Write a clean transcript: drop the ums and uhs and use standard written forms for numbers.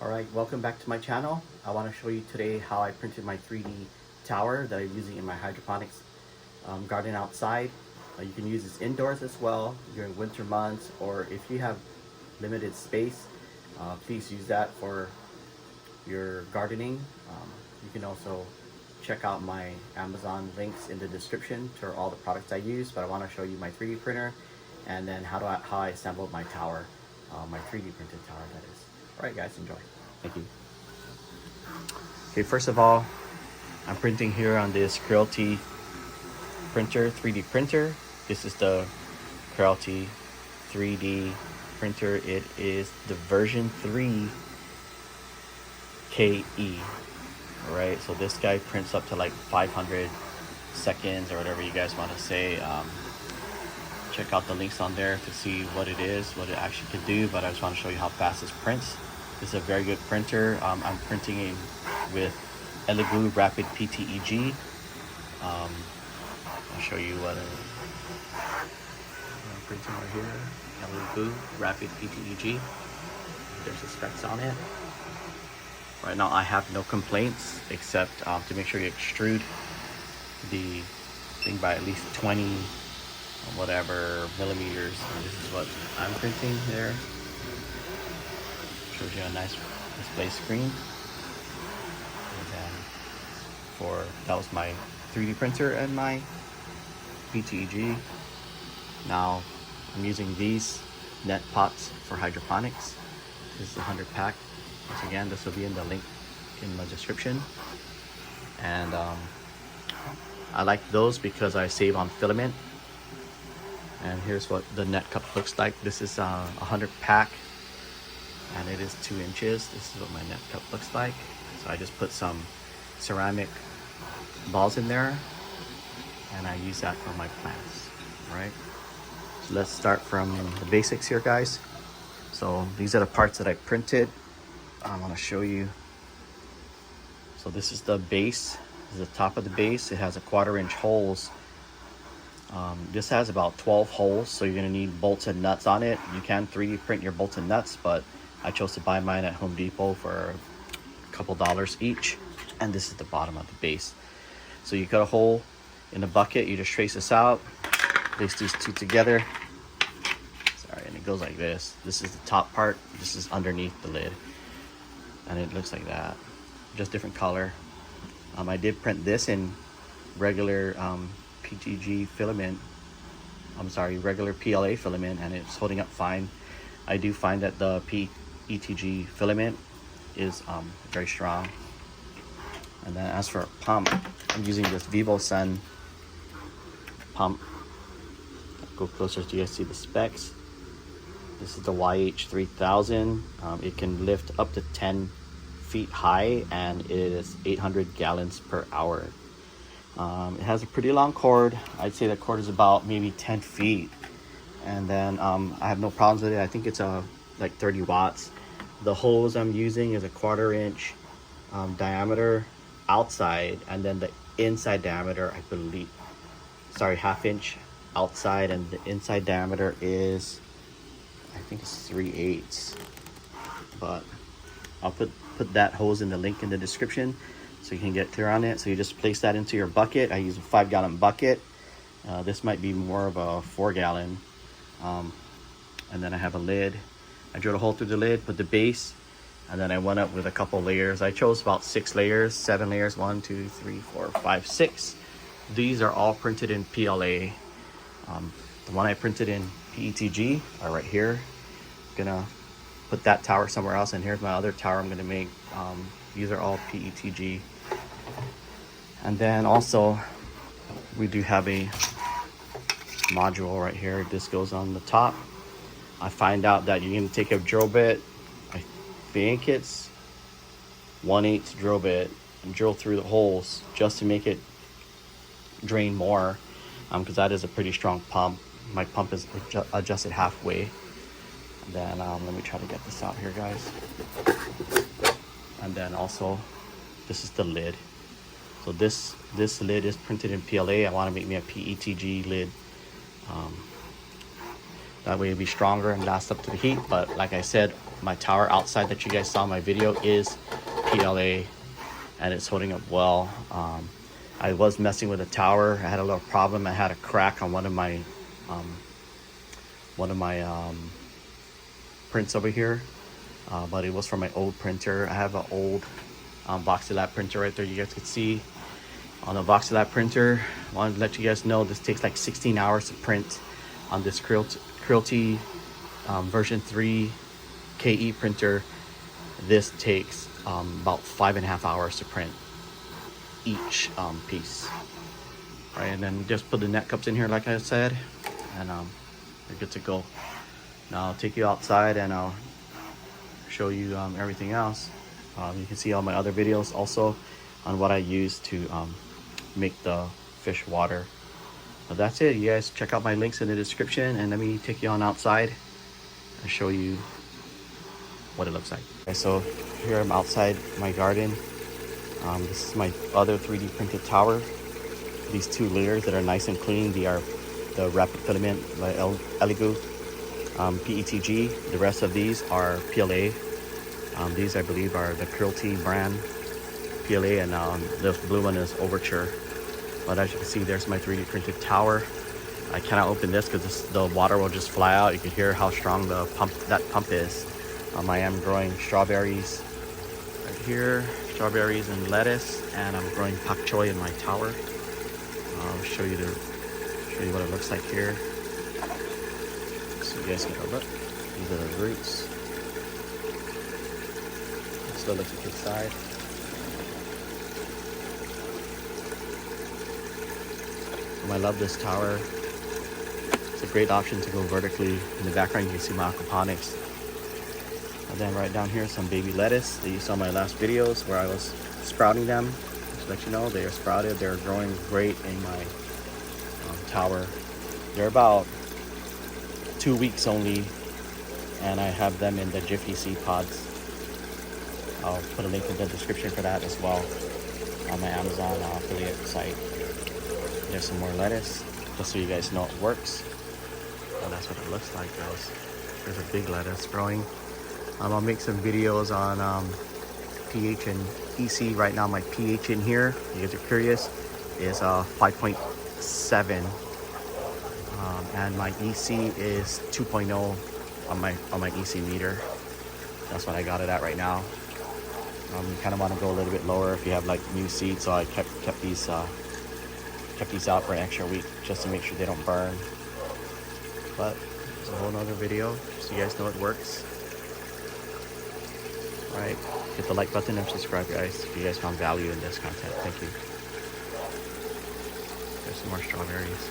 Alright, welcome back to my channel. I want to show you today how I printed my 3D tower that I'm using in my hydroponics garden outside. You can use this indoors as well during winter months, or if you have limited space, please use that for your gardening. You can also check out my Amazon links in the description to all the products I use, but I want to show you my 3D printer and then how I assembled my tower, my 3D printed tower that is. Alright guys, enjoy. Thank you. Okay, first of all, I'm printing here on this Creality printer, 3D printer. This is the Creality 3D printer. It is the version 3 KE. Alright, so this guy prints up to like 500 seconds or whatever you guys want to say. Check out the links on there to see what it is, what it actually can do, but I just want to show you how fast this prints. This is a very good printer. I'm printing with Elegoo Rapid PTEG. I'll show you what I'm printing right here. Elegoo Rapid PTEG. There's the specs on it. Right now I have no complaints except to make sure you extrude the thing by at least 20 whatever millimeters. And this is what I'm printing there. Shows you a nice display screen. And then that was my 3D printer and my PTEG. Now I'm using these net pots for hydroponics. This is a 100 pack. Once again, this will be in the link in the description. And I like those because I save on filament. And here's what the net cup looks like. This is a 100 pack and it is 2 inches. This is what my net cup looks like. So I just put some ceramic balls in there and I use that for my plants. All right, so let's start from the basics here, guys. So these are the parts that I printed. I want to show you. So this is the base. This is the top of the base. It has a 1/4 inch holes. This has about 12 holes, so you're going to need bolts and nuts on it. You can 3D print your bolts and nuts, but I chose to buy mine at Home Depot for a couple dollars each. And this is the bottom of the base. So you cut a hole in a bucket, you just trace this out, place these two together. Sorry, and it goes like this. This is the top part, this is underneath the lid. And it looks like that, just different color. I did print this in regular PTG filament. Regular PLA filament, and it's holding up fine. I do find that the PETG filament is very strong. And then as for a pump, I'm using this VivoSun pump. Go closer so you guys see the specs. This is the YH3000. It can lift up to 10 feet high and it is 800 gallons per hour. It has a pretty long cord. I'd say the cord is about maybe 10 feet. And then I have no problems with it. I think it's like 30 watts. The hose I'm using is a 1/4 inch diameter outside, and then the inside diameter, I believe, sorry, 1/2 inch outside, and the inside diameter is, I think it's 3/8. But I'll put that hose in the link in the description so you can get clear on it. So you just place that into your bucket. I use a 5-gallon bucket. This might be more of a 4-gallon. And then I have a lid. I drilled a hole through the lid, put the base, and then I went up with a couple layers. I chose about 6 layers, 7 layers, 1, 2, 3, 4, 5, 6. These are all printed in PLA. The one I printed in PETG are right here. Gonna put that tower somewhere else, and here's my other tower I'm gonna make. These are all PETG. And then also we do have a module right here. This goes on the top. I find out that you're gonna take a drill bit, I think it's 1/8 drill bit, and drill through the holes just to make it drain more, because that is a pretty strong pump. My pump is adjusted halfway. And then let me try to get this out here, guys. And then also this is the lid. So this lid is printed in PLA. I want to make me a PETG lid. That way it'll be stronger and last up to the heat. But like I said, my tower outside that you guys saw in my video is PLA, and it's holding up well. I was messing with the tower. I had a little problem. I had a crack on one of my prints over here, but it was from my old printer. I have an old Voxelab printer right there. You guys can see on the Voxelab printer. I wanted to let you guys know this takes like 16 hours to print on this Creality version 3 KE printer. This takes about 5.5 hours to print each piece. Right, and then just put the net cups in here like I said, and you're good to go. Now I'll take you outside and I'll show you everything else. You can see all my other videos also on what I use to make the fish water. But that's it, you guys. Check out my links in the description, and let me take you on outside and show you what it looks like. Okay, so here I'm outside my garden. This is my other 3D printed tower. These 2 layers that are nice and clean, they are the Rapid Filament by Elegoo PETG. The rest of these are PLA. These I believe are the Creality brand PLA, and this blue one is Overture. But as you can see, there's my 3D printed tower. I cannot open this because the water will just fly out. You can hear how strong the pump is. I am growing strawberries right here, strawberries and lettuce, and I'm growing pak choy in my tower. I'll show you what it looks like here, so you guys get a look. These are the roots. Still looks like inside. I love this tower. It's a great option to go vertically. In the background you can see my aquaponics. And then right down here some baby lettuce that you saw in my last videos where I was sprouting them. Just to let you know, they are sprouted. They're growing great in my tower. They're about 2 weeks only, and I have them in the Jiffy seed pods. I'll put a link in the description for that as well on my Amazon affiliate site. There's some more lettuce, just so you guys know it works. And that's what it looks like, guys. There's a big lettuce growing. I'll make some videos on pH and EC. Right now my pH in here, if you guys are curious, is 5.7, and my EC is 2.0 on my EC meter. That's what I got it at right now. You kind of want to go a little bit lower if you have like new seeds, so I kept these out for an extra week just to make sure they don't burn. But it's a whole nother video, so you guys know it works. Alright, hit the like button and subscribe, guys, if you guys found value in this content. Thank you. There's some more strawberries.